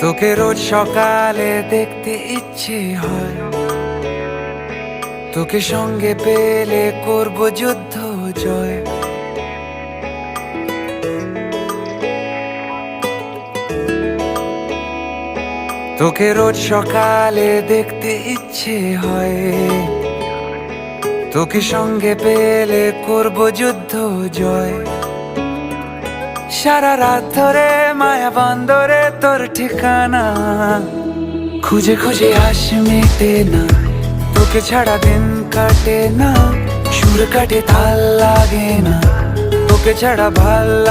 তোকে রোজ সকালে দেখতে ইচ্ছে হয়, তোকে সঙ্গে পেলে করব যুদ্ধ জয়। তোকে রোজ সকালে দেখতে ইচ্ছে হয়, তোকে সঙ্গে পেলে করব যুদ্ধ জয়। সারা রাত ধরে মায়া বন্দরে তোর ঠিকানা খুঁজে খুঁজে আস মেটে না, তোকে ছাড়া দিন কাটে না, সুর কাটে তাল লাগে না, তোকে ছাড়া ভাল